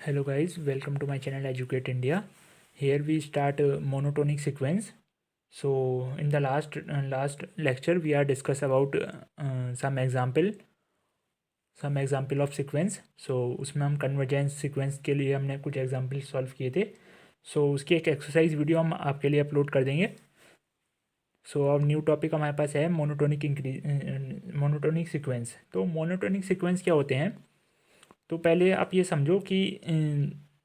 Hello guys, welcome to my channel Educate India. Here we start monotonic sequence. So in the last lecture we are discuss about some example of sequence. So उसमें हम convergence sequence के लिए हमने कुछ example solve किए थे. So उसकी एक exercise वीडियो हम आपके लिए अपलोड कर देंगे. सो अब न्यू टॉपिक हमारे पास है मोनोटोनिक सीक्वेंस. तो मोनोटोनिक सीक्वेंस क्या होते हैं? तो पहले आप ये समझो कि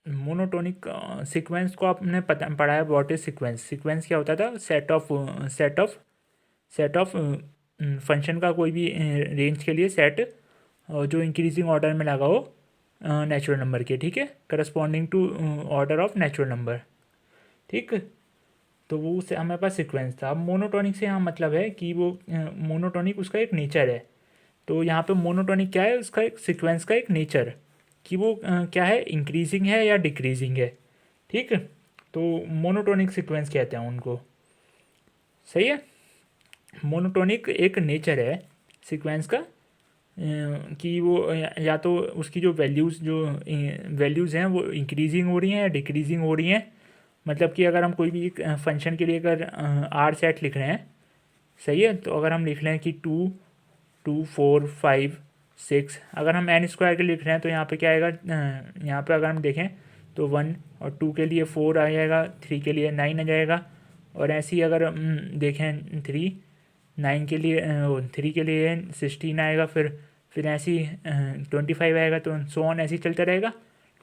मोनोटोनिक सीक्वेंस को आपने पढ़ा है. What is sequence? सीक्वेंस क्या होता था? सेट ऑफ फंक्शन का कोई भी रेंज के लिए सेट जो इंक्रीजिंग ऑर्डर में लगा हो नेचुरल नंबर के. ठीक है, corresponding to order of natural number. ठीक, तो वो उससे हमारे पास सीक्वेंस था. अब मोनोटोनिक से यहाँ मतलब है कि वो मोनोटोनिक उसका एक नेचर है. तो यहाँ पे मोनोटोनिक क्या है? उसका एक सीक्वेंस का एक नेचर कि वो क्या है, इंक्रीजिंग है या डिक्रीजिंग है. ठीक, तो मोनोटोनिक सीक्वेंस कहते हैं उनको. सही है. मोनोटोनिक एक नेचर है सीक्वेंस का कि वो या तो उसकी जो वैल्यूज़ हैं वो इंक्रीजिंग हो रही हैं या डिक्रीजिंग हो रही हैं. मतलब कि अगर हम कोई भी एक फंक्शन के लिए अगर आर सेट लिख रहे हैं, सही है, तो अगर हम लिख रहे हैं कि 2, 4, 5, 6, अगर हम एन स्क्वायर के लिख रहे हैं तो यहाँ पे क्या आएगा? यहाँ पे अगर हम देखें तो 1 और 2 के लिए 4 आ जाएगा, 3 के लिए 9 आ जाएगा. और ऐसे ही अगर हम देखें 9 के लिए 3 के लिए 16 आएगा, फिर ऐसे ही 25 आएगा. तो सो ऑन ऐसे ही चलता रहेगा.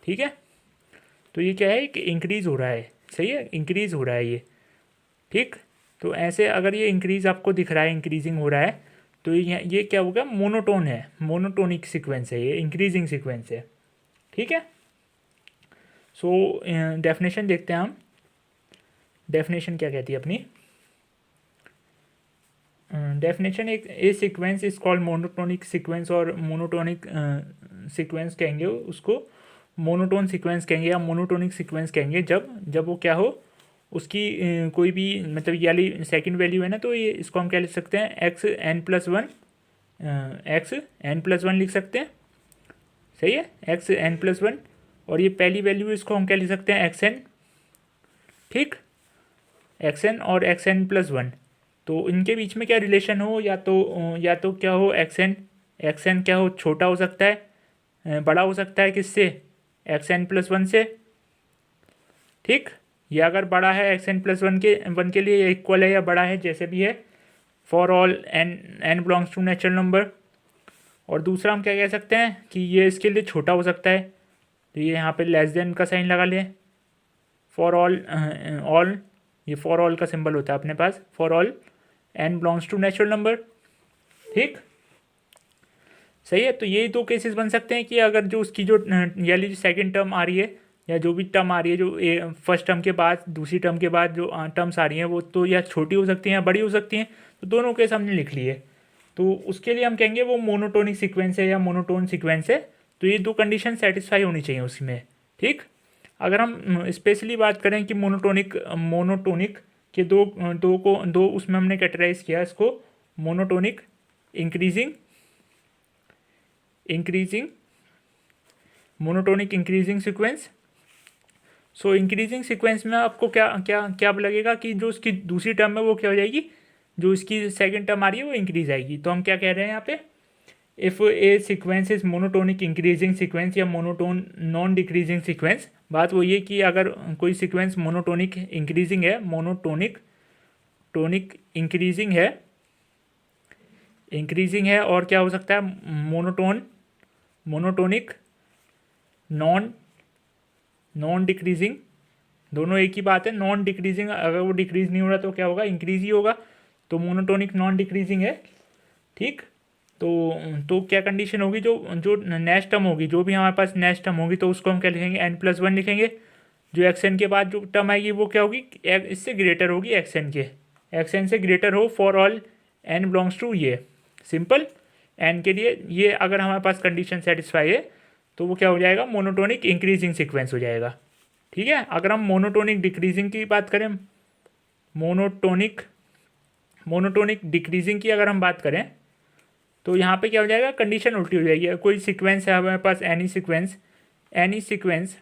ठीक है, तो ये क्या है कि इंक्रीज़ हो रहा है. सही है, इंक्रीज़ हो रहा है ये. ठीक, तो ऐसे अगर ये इंक्रीज़ आपको दिख रहा है, इंक्रीजिंग हो रहा है, तो ये क्या होगा? मोनोटोन है, मोनोटोनिक सीक्वेंस है, ये इंक्रीजिंग सीक्वेंस है. ठीक है. सो डेफिनेशन देखते हैं हम. डेफिनेशन क्या कहती है अपनी? डेफिनेशन एक a sequence is called monotonic sequence, और मोनोटोनिक सीक्वेंस कहेंगे उसको, मोनोटोन सीक्वेंस कहेंगे या मोनोटोनिक सीक्वेंस कहेंगे जब वो क्या हो, उसकी कोई भी मतलब ये वाली सेकंड वैल्यू है ना, तो ये इसको हम क्या लिख सकते हैं? x(n+1) लिख सकते हैं. सही है, x(n+1), और ये पहली वैल्यू इसको हम क्या लिख सकते हैं? xn. ठीक, xn और xn+1. तो इनके बीच में क्या रिलेशन हो? या तो क्या हो? xn क्या हो? छोटा हो सकता है, बड़ा हो सकता है किससे? xn+1 से. ठीक, या अगर बड़ा है xn+1 के लिए इक्वल है या बड़ा है, जैसे भी है, for all n belongs to natural number. और दूसरा हम क्या कह सकते हैं कि ये इसके लिए छोटा हो सकता है, तो ये यहाँ पे लेस देन का साइन लगा लें. फॉर ऑल ये फॉर ऑल का सिंबल होता है अपने पास. For all n belongs to natural number. ठीक, सही है. तो ये दो केसेस बन सकते हैं कि अगर जो उसकी जो यानी जो सेकंड टर्म आ रही है या जो भी टर्म आ रही है, जो फर्स्ट टर्म के बाद दूसरी टर्म के बाद जो टर्म्स आ रही हैं, वो तो या छोटी हो सकती हैं या बड़ी हो सकती हैं. तो दोनों केस हमने लिख लिए. तो उसके लिए हम कहेंगे वो मोनोटोनिक सीक्वेंस है या मोनोटोन सीक्वेंस है. तो ये दो कंडीशन सेटिस्फाई होनी चाहिए उसमें. ठीक, अगर हम स्पेशली बात करें कि मोनोटोनिक के दो उसमें हमने कैटेगराइज किया इसको. Monotonic increasing monotonic increasing sequence. सो इंक्रीजिंग सीक्वेंस में आपको क्या क्या क्या लगेगा कि जो उसकी दूसरी टर्म है वो क्या हो जाएगी? जो इसकी सेकंड टर्म आ रही है वो इंक्रीज आएगी. तो हम क्या कह रहे हैं यहाँ पे? If A sequence is monotonic increasing sequence या मोनोटोन नॉन डिक्रीजिंग सीक्वेंस. बात वो ये कि अगर कोई सीक्वेंस मोनोटोनिक इंक्रीजिंग है, टोनिक इंक्रीजिंग है, और क्या हो सकता है? Monotonic non decreasing. दोनों एक ही बात है. नॉन डिक्रीजिंग, अगर वो डिक्रीज नहीं हो रहा तो क्या होगा? इंक्रीज ही होगा. तो मोनोटोनिक नॉन डिक्रीजिंग है. ठीक, तो क्या कंडीशन होगी? जो नेक्स्ट टर्म होगी, जो भी हमारे पास नेक्स्ट टर्म होगी, तो उसको हम क्या लिखेंगे? n+1 लिखेंगे. जो xn के बाद जो टर्म आएगी वो क्या होगी? इससे ग्रेटर होगी xn से ग्रेटर हो for all n belongs to ये. सिंपल. n के लिए ये अगर हमारे पास कंडीशन सेटिस्फाई है तो वो क्या हो जाएगा? मोनोटोनिक इंक्रीजिंग सीक्वेंस हो जाएगा. ठीक है. अगर हम मोनोटोनिक डिक्रीजिंग की बात करें, मोनोटोनिक डिक्रीजिंग की अगर हम बात करें, तो यहाँ पे क्या हो जाएगा? कंडीशन उल्टी हो जाएगी. कोई सीक्वेंस है हमारे पास, any sequence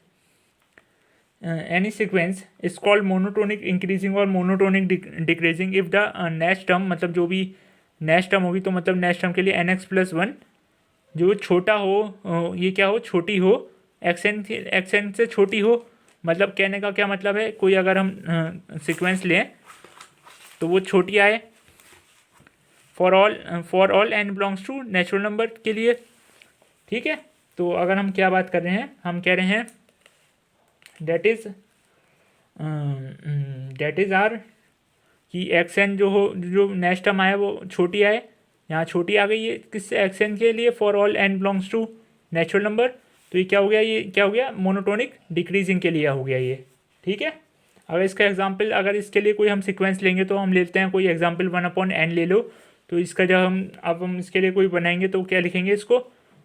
any sequence is called monotonic increasing और monotonic decreasing if the next term, मतलब जो भी next term होगी, तो मतलब next term के लिए nx+1 जो छोटा हो, ये क्या हो, छोटी हो, xn से छोटी हो। मतलब कहने का क्या मतलब है, कोई अगर हम सीक्वेंस लें तो वो छोटी आए for all n belongs to natural number के लिए, ठीक है। तो अगर हम क्या बात कर रहे हैं, हम कह रहे हैं दैट इज़ आर कि xn जो हो, जो नेक्स्ट टर्म आए वो छोटी आए, यहाँ छोटी आ गई है किससे, xn के लिए for all n belongs to natural number. तो ये क्या हो गया, ये क्या हो गया, मोनोटोनिक डिक्रीजिंग के लिए हो गया ये, ठीक है। अगर इसका एग्जांपल, अगर इसके लिए कोई हम सीक्वेंस लेंगे तो हम लेते हैं कोई एग्जांपल 1/n ले लो। तो इसका जब हम इसके लिए कोई बनाएंगे तो क्या लिखेंगे इसको,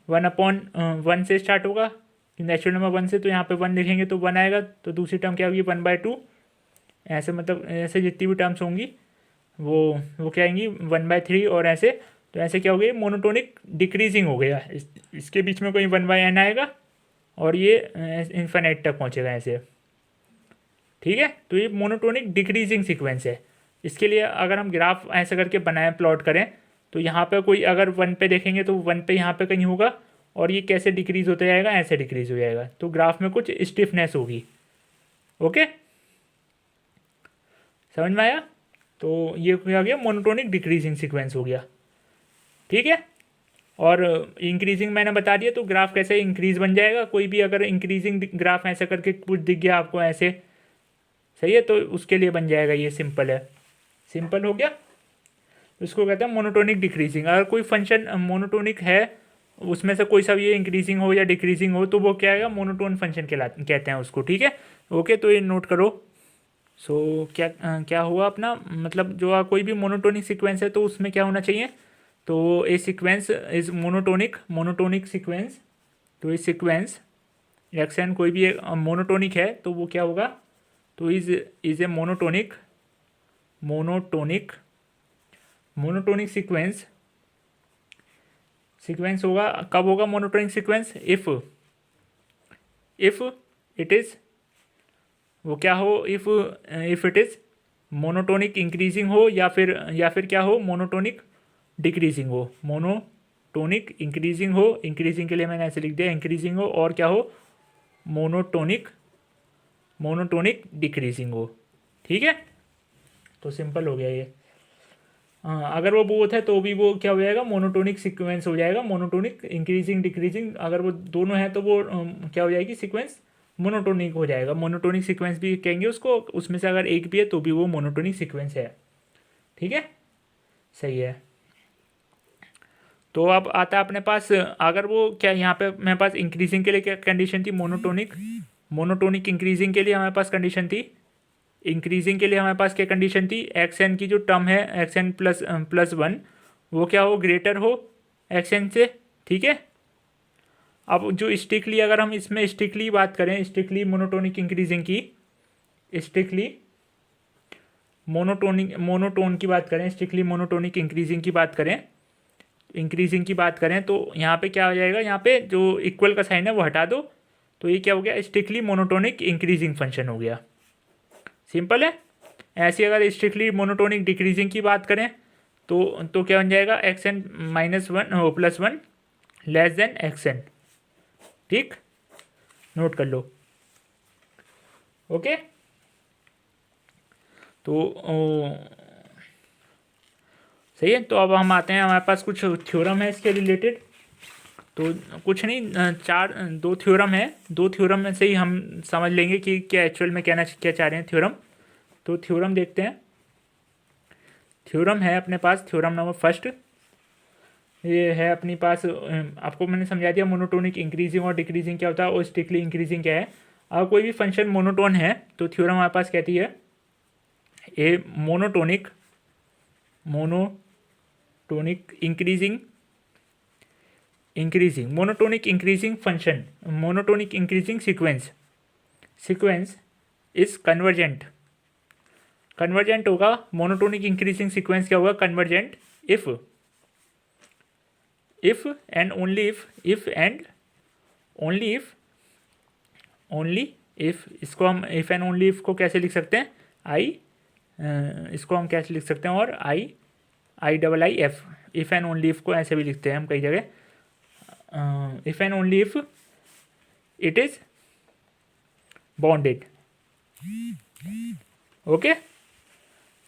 1/1 से स्टार्ट होगा, नेचुरल नंबर 1 से, तो यहाँ पे 1 लिखेंगे तो 1 आएगा। तो दूसरी टर्म क्या होगी, 1/2, ऐसे मतलब ऐसे जितनी भी टर्म्स होंगी वो क्या आएंगी 1/3 और ऐसे। तो ऐसे क्या हो गया, मोनोटोनिक डिक्रीजिंग हो गया। इसके बीच में कोई 1/n आएगा और ये इन्फिनिट तक पहुँचेगा ऐसे, ठीक है। तो ये मोनोटोनिक डिक्रीजिंग सीक्वेंस है। इसके लिए अगर हम ग्राफ ऐसे करके बनाएं, प्लॉट करें, तो यहाँ पे कोई अगर 1 पे देखेंगे तो 1 पे यहाँ पे कहीं होगा और ये कैसे डिक्रीज होता जाएगा, ऐसे डिक्रीज हो जाएगा। तो ग्राफ में कुछ स्टिफनेस होगी, ओके, समझ में आया। तो ये क्या गया, मोनोटोनिक डिक्रीजिंग सीक्वेंस हो गया, ठीक है। और इंक्रीजिंग मैंने बता दिया, तो ग्राफ कैसे इंक्रीज बन जाएगा, कोई भी अगर इंक्रीजिंग ग्राफ ऐसे करके कुछ दिख गया आपको ऐसे, सही है, तो उसके लिए बन जाएगा, ये सिंपल है, सिंपल हो गया। उसको कहते हैं मोनोटोनिक डिक्रीजिंग। अगर कोई फंक्शन मोनोटोनिक है, उसमें से कोई सा ये इंक्रीजिंग हो या डिक्रीजिंग हो, तो वो क्या आएगा, मोनोटोन फंक्शन कहते हैं उसको, ठीक है। ओके, तो ये नोट करो। सो क्या हुआ अपना, मतलब जो कोई भी मोनोटोनिक सीक्वेंस है तो उसमें क्या होना चाहिए, तो ए सीक्वेंस इज मोनोटोनिक सीक्वेंस। तो ये सीक्वेंस एक्शन कोई भी मोनोटोनिक है तो वो क्या होगा, तो इज ए मोनोटोनिक सीक्वेंस होगा। कब होगा monotonic sequence, if it is, वो क्या हो, if it is monotonic increasing हो या फिर क्या हो, मोनोटोनिक डिक्रीजिंग हो। मोनोटोनिक इंक्रीजिंग हो, इंक्रीजिंग के लिए मैंने ऐसे लिख दिया, इंक्रीजिंग हो, और क्या हो, मोनोटोनिक डिक्रीजिंग हो, ठीक है। तो सिंपल हो गया ये। हाँ, अगर वो बोथ है तो भी वो क्या हो जाएगा, मोनोटोनिक सीक्वेंस हो जाएगा, मोनोटोनिक इंक्रीजिंग डिक्रीजिंग। अगर वो दोनों है तो वो क्या हो जाएगी, सीक्वेंस मोनोटोनिक हो जाएगा। मोनोटोनिक सीक्वेंस भी कहेंगे उसको, उसमें से अगर एक भी है तो भी वो मोनोटोनिक सीक्वेंस है, ठीक है, सही है। तो अब आता है अपने पास, अगर वो क्या, यहाँ पे मेरे पास इंक्रीजिंग के लिए क्या कंडीशन थी, मोनोटोनिक इंक्रीजिंग के लिए हमारे पास कंडीशन थी, इंक्रीजिंग के लिए हमारे पास क्या कंडीशन थी, एक्स एन की जो टर्म है xn+1 वो क्या हो, ग्रेटर हो xn से, ठीक है। अब जो स्ट्रिक्टली, अगर हम इसमें स्ट्रिक्टली बात करें, स्ट्रिक्टली मोनोटोनिक इंक्रीजिंग की, स्ट्रिक्टली मोनोटोन की बात करें, स्ट्रिक्टली मोनोटोनिक इंक्रीजिंग की बात करें, तो यहाँ पे क्या हो जाएगा, यहाँ पे जो इक्वल का साइन है वो हटा दो, तो ये क्या हो गया, स्ट्रिक्टली मोनोटोनिक इंक्रीजिंग फंक्शन हो गया, सिंपल है। ऐसे अगर स्ट्रिक्टली मोनोटोनिक डिक्रीजिंग की बात करें तो क्या बन जाएगा, xn-1 लेस देन xn, ठीक, नोट कर लो, ओके। तो सही है। तो अब हम आते हैं, हमारे पास कुछ थ्योरम है इसके रिलेटेड। तो कुछ नहीं, दो थ्योरम है, दो थ्योरम में से ही हम समझ लेंगे कि क्या एक्चुअल में क्या चाह रहे हैं थ्योरम। तो थ्योरम देखते हैं। थ्योरम है अपने पास, थ्योरम नंबर फर्स्ट ये है अपने पास, आपको मैंने समझा दिया मोनोटोनिक इंक्रीजिंग और डिक्रीजिंग क्या होता है और स्ट्रिक्टली इंक्रीजिंग क्या है। अगर कोई भी फंक्शन मोनोटोन है तो थ्योरम हमारे पास कहती है a monotonic monotonic increasing function, monotonic increasing sequence is convergent होगा। मोनोटोनिक इंक्रीजिंग सीक्वेंस क्या होगा, convergent if and only if if, इसको हम इफ़ एंड ओनली इफ़ को कैसे लिख सकते हैं, आई, इसको हम कैसे लिख सकते हैं, और I double I F, if and only if को ऐसे भी लिखते हैं हम कई जगह, if and only if it is bonded. Okay,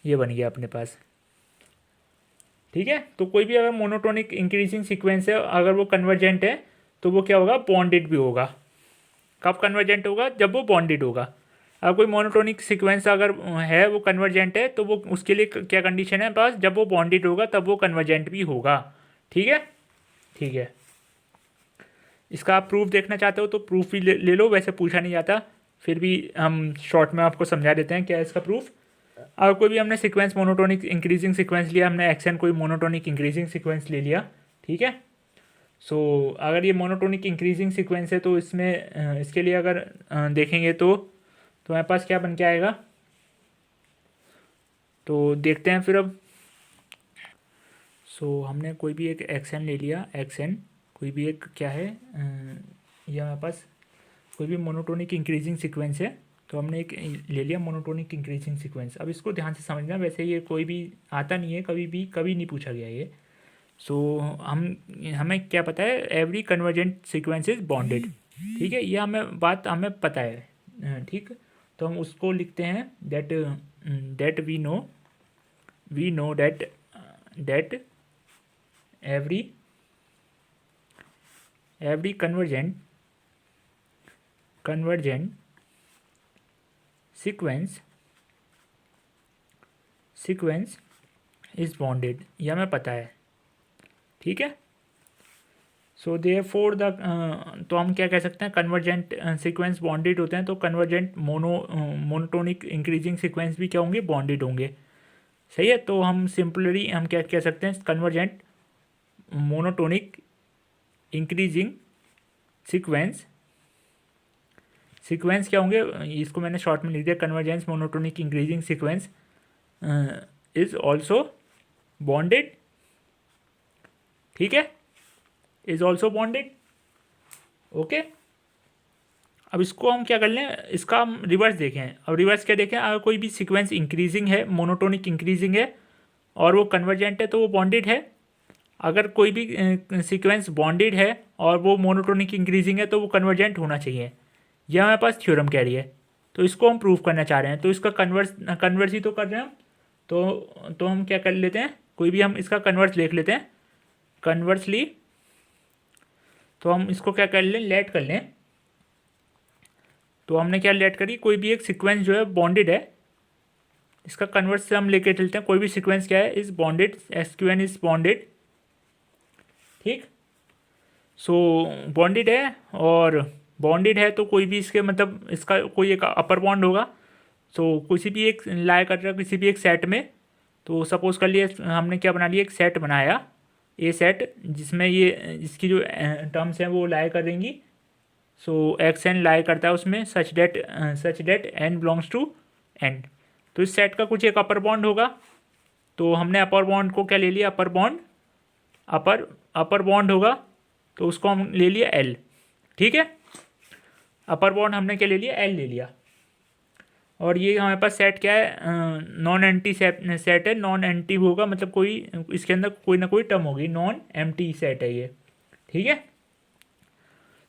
ये बन गया अपने पास। ठीक है, तो कोई भी अगर मोनोटोनिक इंक्रीजिंग सीक्वेंस है, अगर वो कन्वर्जेंट है तो वो क्या होगा, बॉन्डेड भी होगा। कब कन्वर्जेंट होगा, जब वो बॉन्डेड होगा। अगर कोई मोनोटोनिक सीक्वेंस अगर है वो कन्वर्जेंट है तो वो उसके लिए क्या कंडीशन है, बस जब वो बॉन्डेड होगा तब वो कन्वर्जेंट भी होगा। ठीक है, ठीक है। इसका आप प्रूफ देखना चाहते हो तो प्रूफ भी ले लो, वैसे पूछा नहीं जाता, फिर भी हम शॉर्ट में आपको समझा देते हैं क्या है इसका प्रूफ। अगर कोई भी हमने सीक्वेंस मोनोटोनिक इंक्रीजिंग सीक्वेंस लिया, हमने एक्सन कोई मोनोटोनिक इंक्रीजिंग सीक्वेंस ले लिया, ठीक है। सो अगर ये मोनोटोनिक इंक्रीजिंग सीक्वेंस है तो इसमें इसके लिए अगर देखेंगे तो हमारे पास क्या बन के आएगा, तो देखते हैं फिर अब। सो हमने कोई भी एक एक्सन ले लिया, एक्सन कोई भी एक क्या है, ये हमारे पास कोई भी मोनोटोनिक इंक्रीजिंग सीक्वेंस है, तो हमने एक ले लिया मोनोटोनिक इंक्रीजिंग सीक्वेंस। अब इसको ध्यान से समझना, वैसे ये कोई भी आता नहीं है, कभी नहीं पूछा गया ये। सो हमें क्या पता है, every convergent sequence is bonded. ठीक है, ये हमें पता है, ठीक। तो हम उसको लिखते हैं that we know that every convergent sequence is bounded, ये हमें पता है। ठीक है, सो देयरफॉर तो हम क्या कह सकते हैं, कन्वर्जेंट सीक्वेंस बॉन्डेड होते हैं, तो कन्वर्जेंट मोनोटोनिक इंक्रीजिंग सीक्वेंस भी क्या होंगे, बॉन्डेड होंगे। सही है, तो हम सिंपली हम क्या कह सकते हैं, कन्वर्जेंट मोनोटोनिक इंक्रीजिंग सीक्वेंस क्या होंगे, इसको मैंने शॉर्ट में लिख दिया, convergence monotonic increasing sequence is also bonded. ठीक है, इज ऑल्सो बॉन्डेड। ओके, अब इसको हम क्या कर लें, इसका हम रिवर्स देखें। अब रिवर्स क्या देखें, अगर कोई भी सीक्वेंस इंक्रीजिंग है, मोनोटोनिक इंक्रीजिंग है और वो कन्वर्जेंट है तो वो बॉन्डेड है। अगर कोई भी सीक्वेंस बॉन्डेड है और वो मोनोटोनिक इंक्रीजिंग है तो वो कन्वर्जेंट होना चाहिए। यह हमारे पास थ्योरम कह रही है, तो इसको हम प्रूव करना चाह रहे हैं, तो इसका कन्वर्स ही तो कर रहे हैं हम। तो हम क्या कर लेते हैं, कोई भी हम इसका कन्वर्स लिख लेते हैं, कन्वर्सली। तो हम इसको क्या कर लें, लेट कर लें। तो हमने क्या लेट करी, कोई भी एक सीक्वेंस जो है बॉन्डेड है, इसका कन्वर्स से हम लेके चलते हैं, कोई भी सीक्वेंस क्या है, is bonded, SQN is bonded. ठीक, सो बॉन्डेड है, और बॉन्डेड है तो कोई भी इसके मतलब इसका कोई एक अपर बॉन्ड होगा। सो किसी भी एक लाई कर रहा है किसी भी एक सेट में, तो सपोज कर लिए हमने क्या बना लिया, एक सेट बनाया, ए सेट, जिसमें ये इसकी जो टर्म्स हैं वो लाई करेंगी। सो एक्स एन लाई करता है उसमें, such that n belongs to n. तो इस सेट का कुछ एक अपर बॉन्ड होगा, तो हमने अपर बॉन्ड को क्या ले लिया, अपर बॉन्ड होगा, तो उसको हम ले लिया एल। ठीक है, अपर बॉन्ड हमने क्या ले लिया, एल ले लिया। और ये हमारे पास सेट क्या है, नॉन एम्प्टी सेट है। नॉन एम्प्टी होगा मतलब कोई इसके अंदर कोई ना कोई टर्म होगी, नॉन एम्प्टी सेट है ये। ठीक है,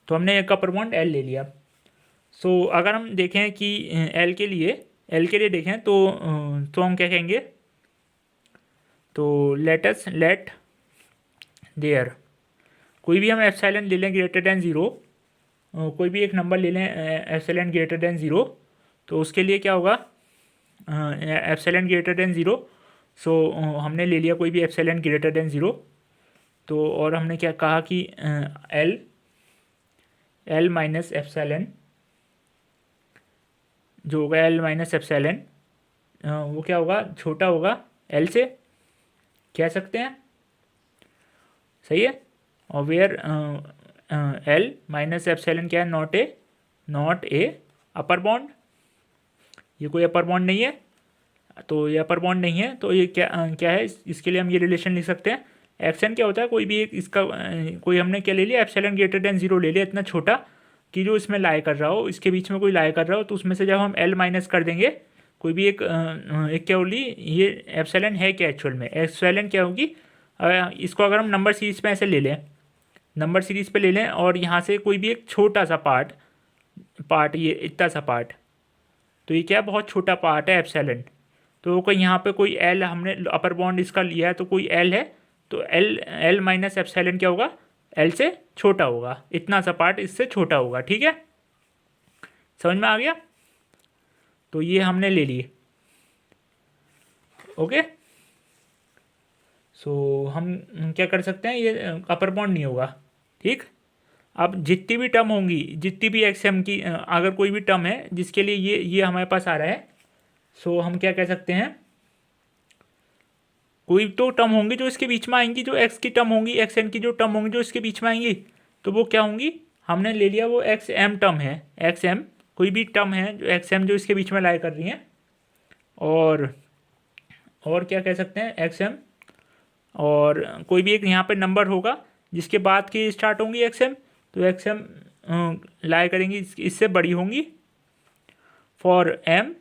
तो हमने एक अपर बॉन्ड एल ले लिया। सो अगर हम देखें कि एल के लिए देखें तो हम क्या कहेंगे, तो लेट देयर कोई भी हम एप्सिलॉन ले लें ग्रेटर देन ज़ीरो, कोई भी एक नंबर ले लें एप्सिलॉन ग्रेटर देन ज़ीरो, तो उसके लिए क्या होगा, एप्सिलॉन ग्रेटर देन ज़ीरो। सो हमने ले लिया कोई भी एप्सिलॉन ग्रेटर देन ज़ीरो, तो और हमने क्या कहा कि एल माइनस एप्सिलॉन जो होगा, एल माइनस एप्सिलॉन वो क्या होगा, छोटा होगा एल से, कह सकते हैं। सही है, और वेयर एल माइनस एप्सिलॉन क्या है, नॉट ए अपर बॉन्ड। ये कोई अपर बॉन्ड नहीं है, तो ये अपर बॉन्ड नहीं है, तो ये क्या है, इसके लिए हम ये रिलेशन लिख सकते हैं। एक्सन क्या होता है, कोई भी एक इसका कोई हमने क्या ले लिया, एप्सिलॉन ग्रेटर देन ज़ीरो ले लिया, इतना छोटा, की जो इसमें लाई कर रहा हो, इसके बीच में कोई लाई कर रहा हो, तो उसमें से जब हम एल माइनस कर देंगे कोई भी एक क्या होगी, ये एप्सिलॉन है क्या एक्चुअल में, एप्सिलॉन क्या होगी, इसको अगर हम नंबर सीरीज पे ऐसे ले लें, नंबर सीरीज पे ले लें और यहाँ से कोई भी एक छोटा सा पार्ट ये इतना सा पार्ट, तो ये क्या है, बहुत छोटा पार्ट है एप्सिलॉन। तो कोई यहाँ पे कोई एल हमने अपर बॉन्ड इसका लिया है, तो कोई एल है, तो एल माइनस एप्सिलॉन क्या होगा, एल से छोटा होगा, इतना सा पार्ट इससे छोटा होगा। ठीक है, समझ में आ गया। तो ये हमने ले लिए। ओके, सो हम क्या कर सकते हैं, ये अपर बॉन्ड नहीं होगा। ठीक, अब जितनी भी टर्म होंगी, जितनी भी एक्सएम की अगर कोई भी टर्म है जिसके लिए ये हमारे पास आ रहा है, सो हम क्या कह सकते हैं, कोई तो टर्म होंगी जो इसके बीच में आएंगी, जो एक्स की टर्म होंगी, एक्स एन की जो टर्म होंगी जो इसके बीच में आएंगी, तो वो क्या होंगी, हमने ले लिया वो एक्स एम टर्म है, एक्स एम कोई भी टर्म है जो एक्स एम जो इसके बीच में लाई कर रही हैं, और क्या कह सकते हैं, एक्स एम, और कोई भी एक यहाँ पे नंबर होगा जिसके बाद की स्टार्ट होंगी एक्स एम, तो एक्स एम लाई करेंगी इससे बड़ी होंगी, for m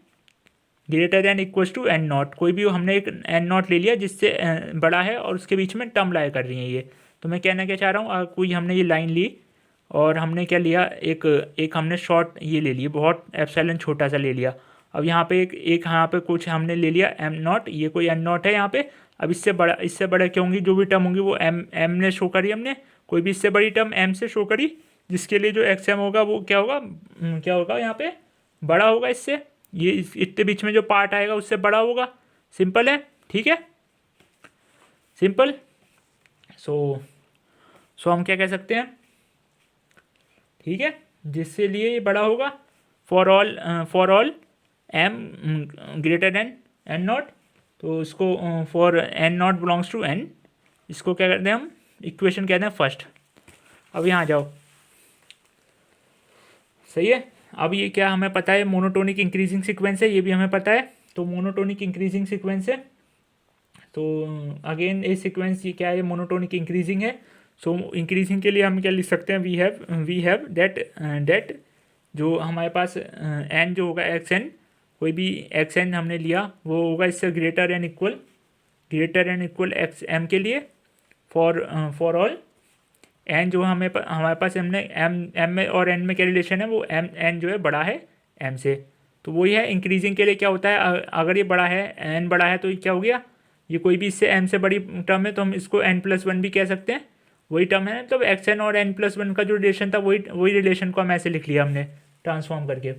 greater than equals to n not, कोई भी हमने एक एन नॉट ले लिया जिससे बड़ा है और उसके बीच में टर्म लाई कर रही है ये। तो मैं कहना क्या चाह रहा हूँ, कोई हमने ये लाइन ली और हमने क्या लिया, एक हमने शॉर्ट ये ले लिया, बहुत एप्सिलॉन छोटा सा ले लिया। अब यहाँ पे एक यहाँ पे कुछ हमने ले लिया एम नॉट, ये कोई एन नॉट है यहाँ पे। अब इससे बड़ा क्या होंगी, जो भी टर्म होंगी वो एम ने शो करी हमने, कोई भी इससे बड़ी टर्म एम से शो करी, जिसके लिए जो एक्स एम होगा वो क्या होगा यहाँ पे बड़ा होगा इससे, ये इतने बीच में जो पार्ट आएगा उससे बड़ा होगा। सिंपल है, ठीक है, सिंपल। सो हम क्या कह सकते हैं, ठीक है, जिससे लिए ये बड़ा होगा, for all m greater than n not, तो इसको for n not belongs to n, इसको क्या करते हैं हम, इक्वेशन कहते हैं फर्स्ट। अब यहाँ जाओ, सही है। अब ये क्या हमें पता है, मोनोटोनिक इंक्रीजिंग सीक्वेंस है, ये भी हमें पता है। तो मोनोटोनिक इंक्रीजिंग सीक्वेंस है, तो अगेन ये सीक्वेंस ये क्या है, मोनोटोनिक इंक्रीजिंग है। सो इंक्रीजिंग के लिए हम क्या लिख सकते हैं, वी हैव दैट जो हमारे पास एन जो होगा एक्स एन, कोई भी एक्स एन हमने लिया वो होगा इससे greater n equal x m के लिए, फॉर ऑल एन जो हमारे पास हमने एम में और एन में क्या रिलेशन है, वो एन जो है बड़ा है एम से। तो वही है इंक्रीजिंग के लिए क्या होता है, अगर ये बड़ा है, एन बड़ा है, तो ये क्या हो गया, ये कोई भी इससे एम से बड़ी टर्म है तो हम इसको एन प्लस वन भी कह सकते हैं, वही टर्म है। तो एक्स एन और एन प्लस वन का जो रिलेशन था वही रिलेशन को हम ऐसे लिख लिया हमने ट्रांसफॉर्म करके।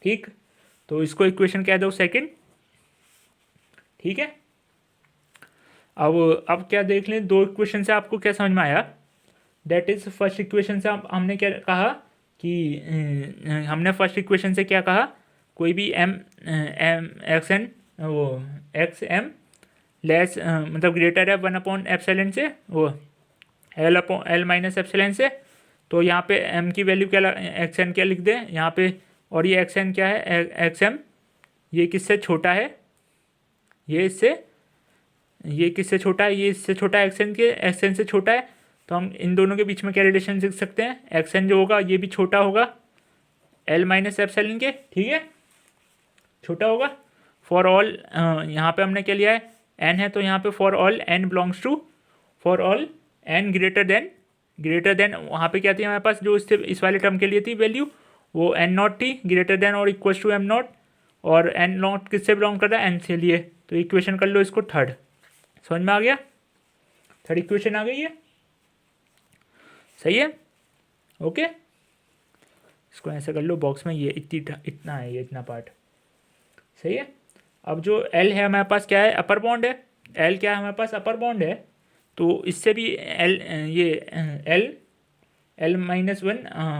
ठीक, तो इसको इक्वेशन कह दो सेकंड। ठीक है, अब क्या देख लें, दो इक्वेशन से आपको क्या समझ में आया, दैट इज फर्स्ट इक्वेशन से हमने क्या कहा कि हमने फर्स्ट इक्वेशन से क्या कहा, कोई भी एम एक्स एन वो एक्स एम लेस मतलब ग्रेटर है 1 एप्सिलॉन से, वो एल माइनस एप्सिलॉन से। तो यहाँ पे एम की वैल्यू क्या, एक्स एन क्या लिख दें यहाँ पे, और ये एक्स एन क्या है, एक्स एम ये किससे छोटा है, ये किससे छोटा है, ये इससे छोटा है, एक्स एन से छोटा है। तो हम इन दोनों के बीच में क्या रिलेशन लिख सकते हैं, एक्स एन जो होगा ये भी छोटा होगा एल माइनस एप्सिलॉन के, ठीक है, छोटा होगा। फॉर ऑल यहाँ पे हमने क्या लिया है, एन है, तो यहाँ पे for all n belongs to, for all n greater than वहाँ पे क्या थी हमारे पास, जो इस वाले टर्म के लिए थी वैल्यू, वो एन नॉट थी, ग्रेटर देन और इक्वल्स टू एम नॉट, और एन नॉट किससे बिलोंग कर रहा है, एन से लिए। तो इक्वेशन कर लो इसको थर्ड, समझ में आ गया, थर्ड इक्वेशन आ गई है, सही है। ओके, इसको ऐसे कर लो बॉक्स में, ये इतना है, ये इतना पार्ट, सही है। अब जो एल है हमारे पास क्या है, अपर बॉन्ड है, एल क्या है हमारे पास, अपर बॉन्ड है। तो इससे भी एल माइनस वन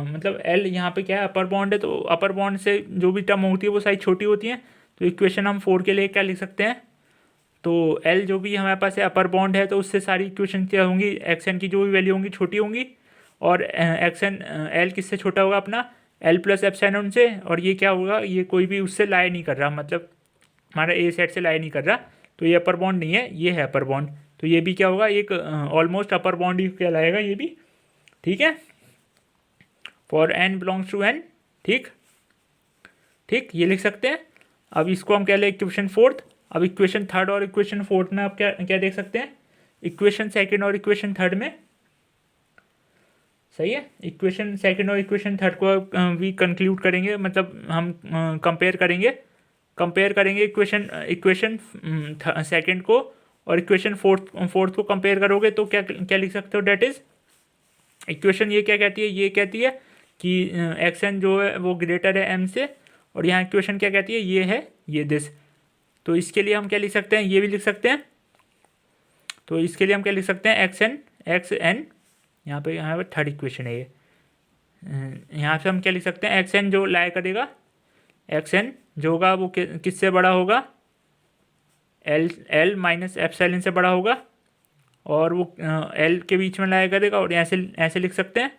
मतलब एल यहाँ पे क्या है, अपर बॉन्ड है, तो अपर बॉन्ड से जो भी टर्म होती है वो सारी छोटी होती हैं। तो इक्वेशन हम 4 के लिए क्या लिख सकते हैं, तो एल जो भी हमारे पास है अपर बॉन्ड है, तो उससे सारी इक्वेशन क्या होंगी, एक्स एन की जो भी वैल्यू होंगी छोटी होंगी, और एक्स एन एल किससे छोटा होगा अपना, एल प्लस एप्सिलॉन से। और ये क्या होगा, ये कोई भी उससे लाई नहीं कर रहा, मतलब हमारा ए सेट से लाई नहीं कर रहा, तो ये अपर बॉन्ड नहीं है, ये है अपर बॉन्ड। तो ये भी क्या होगा, एक ऑलमोस्ट अपर बॉन्ड ही कहलाएगा ये भी, ठीक है। For n belongs to n. ठीक ठीक, ये लिख सकते हैं। अब इसको हम क्या ले, इक्वेशन फोर्थ। अब इक्वेशन थर्ड और इक्वेशन फोर्थ में आप क्या क्या देख सकते हैं, इक्वेशन सेकंड और इक्वेशन थर्ड में। सही है, इक्वेशन सेकंड और इक्वेशन थर्ड को भी कंक्लूड करेंगे, मतलब हम कंपेयर करेंगे इक्वेशन सेकंड को और इक्वेशन फोर्थ को कंपेयर करोगे तो क्या क्या लिख सकते हो, डेट इज इक्वेशन ये क्या कहती है, ये कहती है कि एक्स एन जो है वो ग्रेटर है एम से, और यहाँ इक्वेशन क्या कहती है, ये है ये दिस। तो इसके लिए हम क्या लिख सकते हैं, ये भी लिख सकते हैं। तो इसके लिए हम क्या लिख सकते हैं, एक्स एन, यहाँ पे थर्ड इक्वेशन है ये। यहाँ से हम क्या लिख सकते हैं, एक्स एन जो लाया करेगा, एक्स एन जो होगा वो किससे बड़ा होगा, एल माइनस एप्सिलॉन से बड़ा होगा, और वो एल के बीच में लाया करेगा, और ऐसे ऐसे लिख सकते हैं।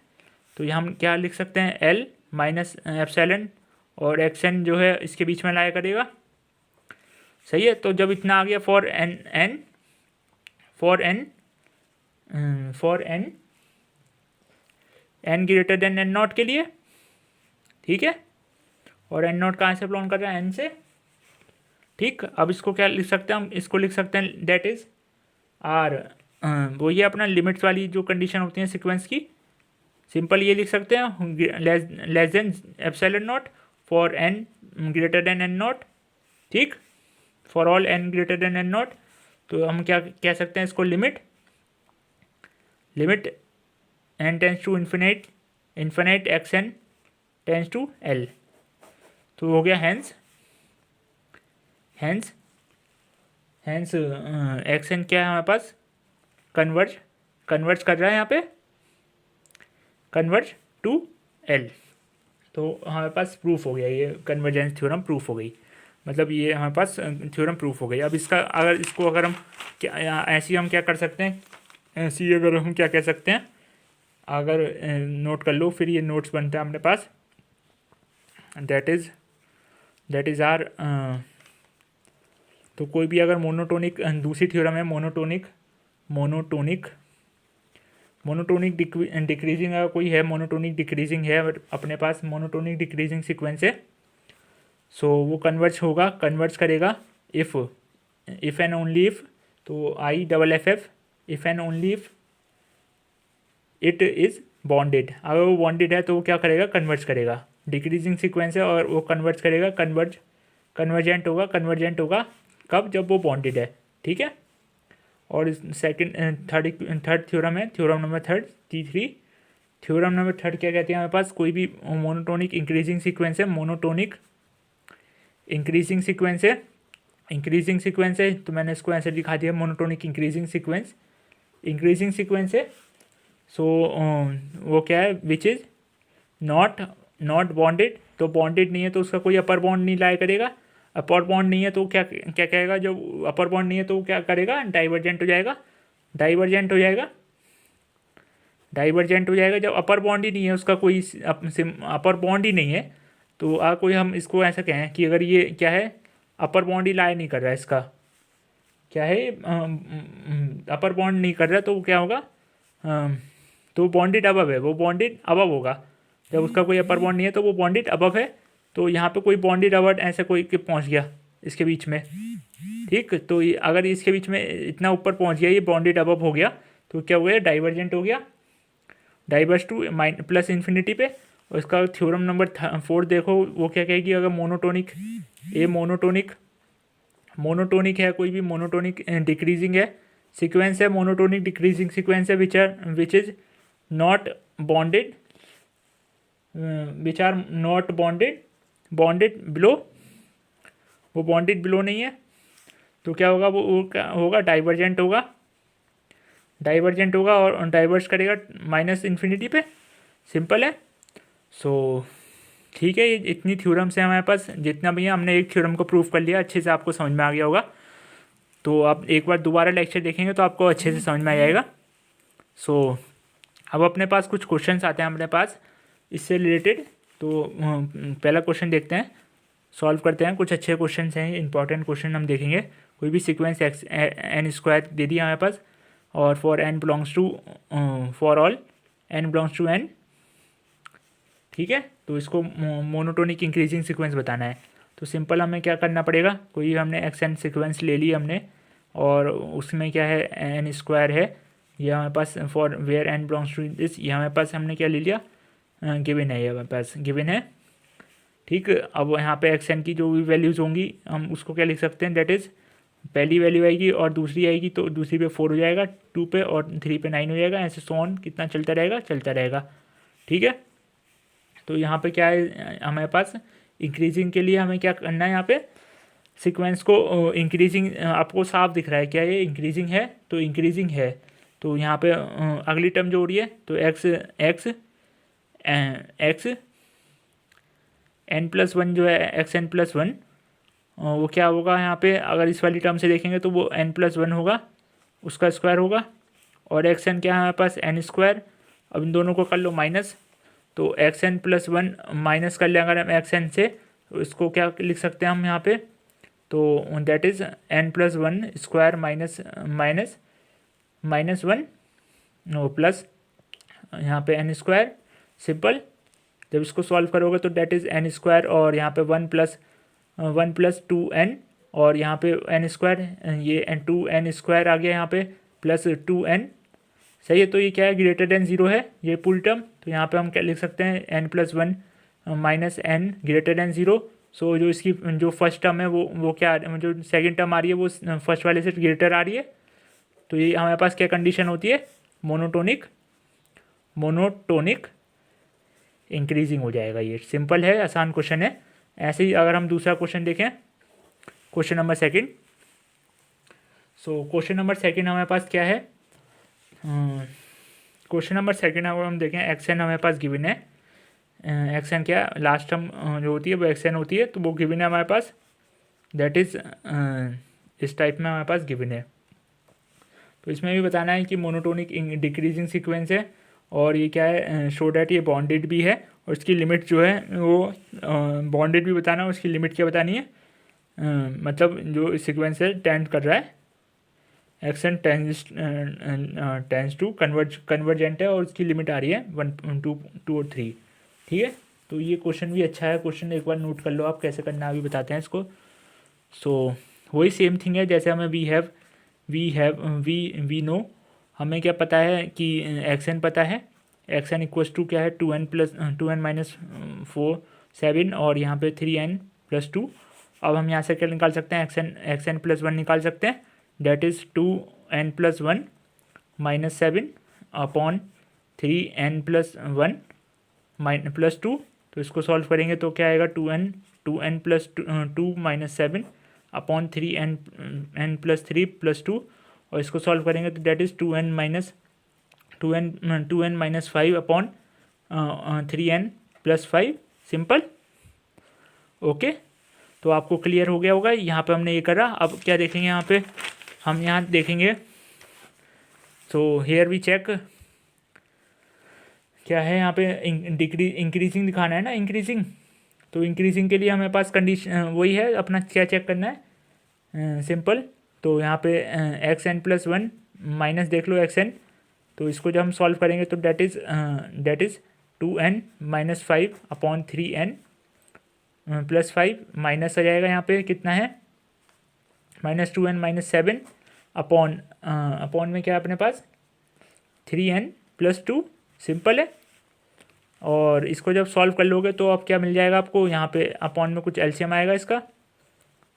तो यहाँ हम क्या लिख सकते हैं, एल माइनस एप्सिलॉन, और एक्स एन जो है इसके बीच में लाया करेगा। सही है, तो जब इतना आ गया for n greater than n not के लिए। ठीक है, और एन नॉट कहाँ से बिलोंग कर रहा है, एन से। ठीक, अब इसको क्या लिख सकते हैं, हम इसको लिख सकते हैं डेट इज आर, वो ये अपना लिमिट्स वाली जो कंडीशन होती है सीक्वेंस की, सिंपल ये लिख सकते हैं, less than epsilon naught for n greater than n naught. ठीक, for all n greater than n not. तो हम क्या कह सकते हैं इसको, limit n tends to infinite x n tends to l. तो हो गया हैंस एक्स एन क्या है हमारे पास, कन्वर्ज कर रहा है यहाँ पे, कन्वर्ज टू एल। तो हमारे पास प्रूफ हो गया, ये कन्वर्जेंस थ्योरम प्रूफ हो गई, मतलब ये हमारे पास थ्योरम प्रूफ हो गई। अब इसका अगर हम क्या ऐसी हम क्या कर सकते हैं, ऐसी अगर हम क्या कह सकते हैं, अगर नोट कर लो, फिर ये नोट्स बनते हैं अपने पास, दैट इज़ आर। तो कोई भी अगर मोनोटोनिक, दूसरी थ्योरम है मोनोटोनिक डिक्रीजिंग, अगर कोई है मोनोटोनिक डिक्रीजिंग है अपने पास, मोनोटोनिक डिक्रीजिंग सीक्वेंस है, सो वो कन्वर्ज करेगा इफ़ एंड ओनली इफ़। तो I double F if and only if it is bounded. अगर वो बॉन्डेड है तो वो क्या करेगा, कन्वर्ज करेगा। डिक्रीजिंग सीक्वेंस है और वो कन्वर्ज करेगा, कन्वर्जेंट होगा कब, जब वो बॉन्डेड है। ठीक है, और थर्ड थ्योरम है, theorem number third T3। Theorem number third क्या कहते हैं हमारे पास, कोई भी मोनोटोनिक इंक्रीजिंग सीक्वेंस है, मोनोटोनिक इंक्रीजिंग सीक्वेंस है, तो मैंने इसको ऐसे दिखा दिया, मोनोटोनिक इंक्रीजिंग सीक्वेंस है। सो वो क्या है, विच इज़ नॉट बॉन्डेड। तो बॉन्डेड नहीं है तो उसका कोई अपर बॉन्ड नहीं लाया करेगा, अपर बॉन्ड नहीं है तो क्या क्या कहेगा, जब अपर बॉन्ड नहीं है तो क्या करेगा, डाइवर्जेंट हो जाएगा। जब अपर बॉन्ड ही नहीं है, उसका कोई अपर बॉन्ड ही नहीं है, तो कोई हम इसको ऐसा कहें कि अगर ये क्या है, अपर बॉन्ड ही लाया नहीं कर रहा है, इसका क्या है, अपर बॉन्ड नहीं कर रहा, तो क्या होगा, तो बॉन्डेड अबव है, वो बॉन्डेड अबव होगा। जब उसका कोई अपर बॉन्ड नहीं है तो वो बॉन्डेड अबव है। तो यहाँ पे कोई बॉन्डेड अबव ऐसे कोई पहुँच गया इसके बीच में। ठीक, तो अगर इसके बीच में इतना ऊपर पहुँच गया, ये बॉन्डेड अबव हो गया, तो क्या हो गया, डाइवर्जेंट हो गया, डाइवर्स टू प्लस इन्फिनिटी पे। और इसका थ्योरम नंबर 4 देखो, वो क्या कहेगी, अगर मोनोटोनिक है, कोई भी मोनोटोनिक डिक्रीजिंग है सीक्वेंस है, मोनोटोनिक डिक्रीजिंग सीक्वेंस है, which is not bounded, which are not bounded below, वो बॉन्डेड बिलो नहीं है, तो क्या होगा, वो क्या होगा, डाइवर्जेंट होगा और डाइवर्स करेगा माइनस इन्फिनिटी पे। सिंपल है। सो ठीक है, ये इतनी थ्योरम्स हैं हमारे पास, जितना भी है हमने एक थ्योरम को प्रूव कर लिया, अच्छे से आपको समझ में आ गया होगा। तो आप एक बार दोबारा लेक्चर देखेंगे तो आपको अच्छे से समझ में आ जाएगा। सो अब अपने पास कुछ क्वेश्चंस आते हैं अपने पास इससे रिलेटेड। तो पहला क्वेश्चन देखते हैं, सॉल्व करते हैं। कुछ अच्छे क्वेश्चन हैं, इंपॉर्टेंट क्वेश्चन हम देखेंगे। कोई भी सीक्वेंस एक्स एन स्क्वायर दे दिया हमारे पास, और for all n belongs to n, ठीक है। तो इसको मोनोटोनिक इंक्रीजिंग सीक्वेंस बताना है। तो सिंपल हमें क्या करना पड़ेगा, कोई हमने एक्स एन सीक्वेंस ले ली हमने, और उसमें क्या है एन स्क्वायर है, ये हमारे पास for where n belongs to this, ये हमारे पास हमने क्या ले लिया, गिवन है, ये हमारे पास गिवन है। ठीक, अब यहाँ पे एक्स एन की जो भी वैल्यूज़ होंगी हम उसको क्या लिख सकते हैं, दैट इज़ पहली वैल्यू आएगी और दूसरी आएगी, तो दूसरी पे 4 हो जाएगा, 2 पे, और 3 पे 9 हो जाएगा, ऐसे सोन कितना चलता रहेगा, चलता रहेगा। ठीक है। तो यहाँ पे क्या है हमारे पास, इंक्रीजिंग के लिए हमें क्या करना है, यहाँ पे सीक्वेंस को इंक्रीजिंग, आपको साफ दिख रहा है क्या ये इंक्रीजिंग है, तो इंक्रीजिंग है। तो यहाँ पे अगली टर्म जो हो रही है, तो एक्स एक्स एक्स n+1 जो है, एक्स n+1, वो क्या होगा यहाँ पे, अगर इस वाली टर्म से देखेंगे तो वो n+1 होगा, उसका स्क्वायर होगा, और एक्स एन क्या है हमारे पास n²। अब इन दोनों को कर लो माइनस, तो एक्स n+1 माइनस कर लें अगर हम एक्स एन से, तो इसको क्या लिख सकते हैं हम यहाँ पे, तो that is n+1 square minus 1 no plus यहाँ पे n स्क्वायर, सिंपल। जब इसको सॉल्व करोगे तो डेट इज़ n स्क्वायर, और यहाँ पे 1 + 2n, और यहाँ पे n स्क्वायर, ये 2n स्क्वायर आ गया यहाँ पे, प्लस 2n। सही है। तो ये क्या है, ग्रेटर देन 0 है ये पूरी टर्म। तो यहाँ पे हम क्या लिख सकते हैं, n+1 minus n greater than 0। सो जो इसकी जो फर्स्ट टर्म है वो क्या, जो सेकंड टर्म आ रही है वो फर्स्ट वाले से ग्रेटर आ रही है। तो ये हमारे पास क्या कंडीशन होती है, मोनोटोनिक इंक्रीजिंग हो जाएगा। ये सिंपल है, आसान क्वेश्चन है। ऐसे ही अगर हम दूसरा क्वेश्चन देखें, question number second. So question number second हमारे पास क्या है, क्वेश्चन नंबर सेकंड अगर हम देखें, एक्स एन हमारे पास गिवन है, एक्स एन क्या लास्ट टर्म जो होती है वो एक्स एन होती है, तो वो गिवन है हमारे पास, दैट इज़ इस टाइप में हमारे पास गिवन है। तो इसमें भी बताना है कि मोनोटोनिक डिक्रीजिंग सीक्वेंस है, और ये क्या है, शो डैट ये बॉन्डेड भी है, और इसकी लिमिट जो है वो बॉन्डेड भी बताना है, उसकी लिमिट क्या बतानी है, मतलब जो सीक्वेंस है टेंड कर रहा है, x n tends to convergent है, और उसकी लिमिट आ रही है 1 2 और 3। ठीक है। तो ये क्वेश्चन भी अच्छा है, क्वेश्चन एक बार नोट कर लो आप, कैसे करना है अभी बताते हैं इसको। सो वही सेम थिंग है, जैसे हमें वी नो, हमें क्या पता है कि एक्स एन पता है, एक्स एन इक्वल्स टू क्या है, 2n - 7, और यहाँ पे 3n+2। अब हम यहाँ से क्या निकाल सकते हैं, एक्स एन+1 निकाल सकते हैं, that is 2n+1 - 7 upon 3n+1 +2। तो इसको सॉल्व करेंगे तो क्या आएगा, 2n+2 - 7 अपॉन 3n+3 +2, और इसको सॉल्व करेंगे तो that is 2n - 5 upon 3n+5, simple. Okay. तो आपको क्लियर हो गया होगा, यहाँ पे हमने ये करा। अब क्या देखेंगे यहाँ पे, हम यहाँ देखेंगे, सो हेयर वी चेक क्या है यहाँ पे, इंक्रीजिंग दिखाना है ना, इंक्रीजिंग। तो इंक्रीजिंग के लिए हमारे पास कंडीशन वही है, अपना क्या चेक करना है, सिंपल। तो यहाँ पे एक्स n+1 माइनस देख लो एक्स एन, तो इसको जब हम सॉल्व करेंगे तो that is 2n - 5 upon 3n +5, minus आ जाएगा यहाँ पे कितना है, -2n - 7 अपॉन में क्या है अपने पास 3n+2, सिंपल है। और इसको जब सॉल्व कर लोगे तो अब क्या मिल जाएगा आपको, यहाँ पे अपॉन में कुछ एलसीएम आएगा इसका,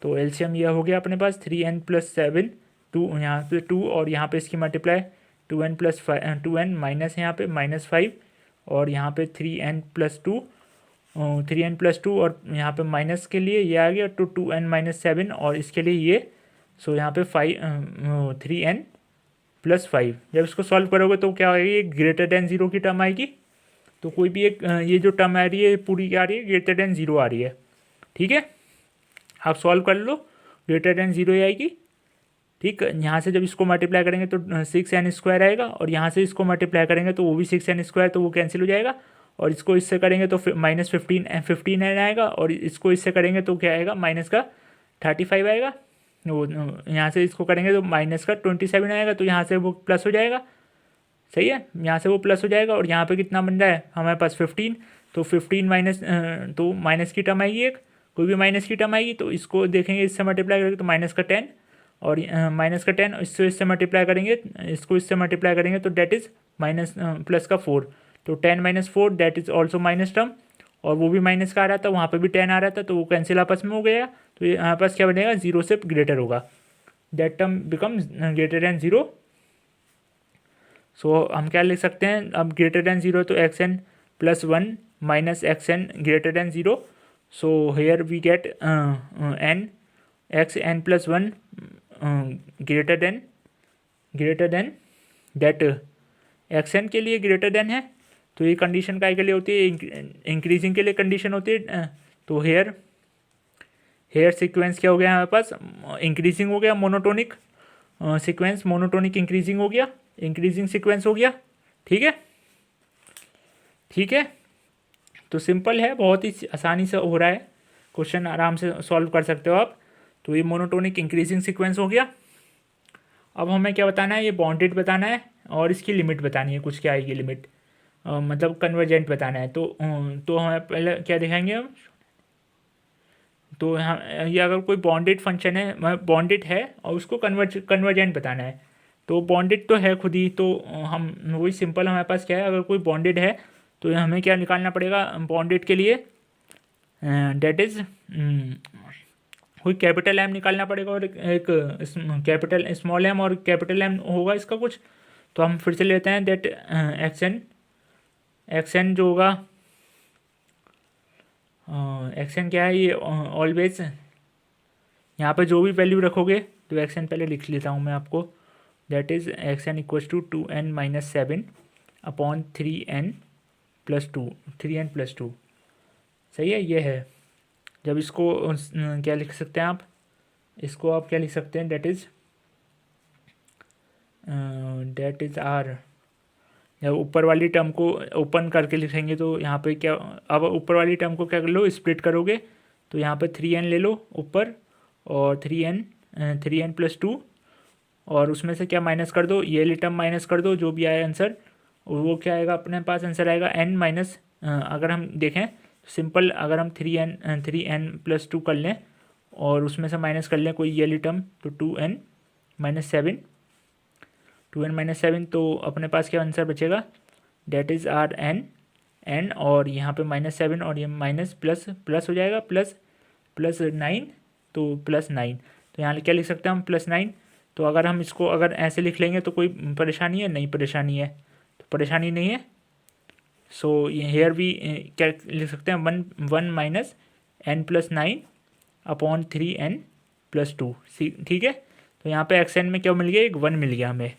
तो एलसीएम यह हो गया अपने पास 3n+7, 2 यहाँ पे 2, और यहाँ पे इसकी मल्टीप्लाई 2n माइनस है यहाँ पे -5, और यहाँ पे 3n+2 और यहाँ पे माइनस के लिए ये आ गया, तो 2n - 7, और इसके लिए ये, सो यहाँ पे 3n+5। जब इसको सॉल्व करोगे तो क्या आएगी, ग्रेटर देन 0 की टर्म आएगी। तो कोई भी एक ये जो टर्म आ रही है पूरी क्या आ रही है, ग्रेटर देन 0 आ रही है। ठीक है, आप सॉल्व कर लो, ग्रेटर देन 0 आएगी। ठीक, यहाँ से जब इसको मल्टीप्लाई करेंगे तो 6n² आएगा, और यहाँ से इसको मल्टीप्लाई करेंगे तो वो भी 6n², तो वो कैंसिल हो जाएगा। और इसको इससे करेंगे तो -15n आएगा, और इसको इससे करेंगे तो क्या आएगा, -35 आएगा। वो यहाँ से इसको करेंगे तो -27 आएगा, तो यहाँ से वो प्लस हो जाएगा। सही है, यहाँ से वो प्लस हो जाएगा, और यहाँ पे कितना बन रहा है हमारे पास 15, तो 15 माइनस तो माइनस की टर्म आएगी, एक कोई भी माइनस की टर्म आएगी तो इसको देखेंगे, इससे मल्टीप्लाई करेंगे तो माइनस का 10 और माइनस का 10 इससे मल्टीप्लाई करेंगे, इसको इससे मल्टीप्लाई करेंगे तो डेट इज़ माइनस प्लस का 4, तो 10 minus 4 that is also minus term, और वो भी माइनस का आ रहा था, वहाँ पे भी 10 आ रहा था, तो वो कैंसिल आपस में हो गया। तो यहाँ पास क्या बनेगा, 0 से ग्रेटर होगा, that term becomes greater than 0। सो हम क्या लिख सकते हैं अब, ग्रेटर दैन 0 तो xn plus 1 minus xn greater than 0। So here we get n xn plus 1 greater than that xn के लिए ग्रेटर देन है। तो ये कंडीशन काय के लिए होती है, इंक्रीजिंग के लिए कंडीशन होती है। तो हेयर सीक्वेंस क्या हो गया हमारे पास, इंक्रीजिंग हो गया, मोनोटोनिक सीक्वेंस, मोनोटोनिक इंक्रीजिंग हो गया, इंक्रीजिंग सीक्वेंस हो गया। ठीक है। तो सिंपल है, बहुत ही आसानी से हो रहा है, क्वेश्चन आराम से सॉल्व कर सकते हो आप। तो ये मोनोटोनिक इंक्रीजिंग सीक्वेंस हो गया। अब हमें क्या बताना है, ये बाउंडेड बताना है और इसकी लिमिट बतानी है, कुछ क्या आएगी लिमिट, मतलब कन्वर्जेंट बताना है। तो हमें पहले क्या दिखाएंगे हम, तो यहाँ ये अगर कोई बाउंडेड फंक्शन है, बाउंडेड है और उसको कन्वर्जेंट बताना है, तो बाउंडेड तो है खुद ही, तो हम वही सिंपल हमारे पास क्या है, अगर कोई बाउंडेड है तो हमें क्या निकालना पड़ेगा बाउंडेड के लिए, डेट इज़ कोई कैपिटल एम निकालना पड़ेगा और एक कैपिटल स्मॉल एम और कैपिटल एम होगा इसका कुछ। तो हम फिर से लेते हैं दैट एक्सन जो होगा, एक्सन क्या है, ये ऑलवेज यहाँ पे जो भी वैल्यू रखोगे, तो एक्सन पहले लिख लेता हूँ मैं आपको, that is x n equals to 2n minus 7 upon 3n plus 2। सही है, ये है। जब इसको क्या लिख सकते हैं आप, इसको आप क्या लिख सकते हैं, दैट इज़ आर। जब ऊपर वाली टर्म को ओपन करके लिखेंगे तो यहाँ पे क्या, अब ऊपर वाली टर्म को क्या कर लो, स्प्लिट करोगे तो यहाँ पे 3n ले लो ऊपर, और 3n प्लस 2, और उसमें से क्या माइनस कर दो, ये वाली टर्म माइनस कर दो, जो भी आया आंसर, और वो क्या आएगा अपने पास, आंसर आएगा n माइनस, अगर हम देखें सिंपल, अगर हम 3n प्लस 2 कर लें और उसमें से माइनस कर लें कोई ये वाली टर्म, तो 2n माइनस 7, तो अपने पास क्या आंसर बचेगा, डेट इज़ आर n, और यहाँ पे माइनस 7 और ये माइनस प्लस हो जाएगा, प्लस 9, तो प्लस 9, तो यहाँ क्या लिख सकते हैं हम, प्लस 9। तो अगर हम इसको अगर ऐसे लिख लेंगे तो कोई परेशानी है, नहीं परेशानी है, तो परेशानी नहीं है। सो हेयर भी क्या लिख सकते हैं, 1 minus n plus 9 upon 3n plus 2। ठीक है। तो यहाँ पे xn में क्या मिल गया, एक 1 मिल गया, हमें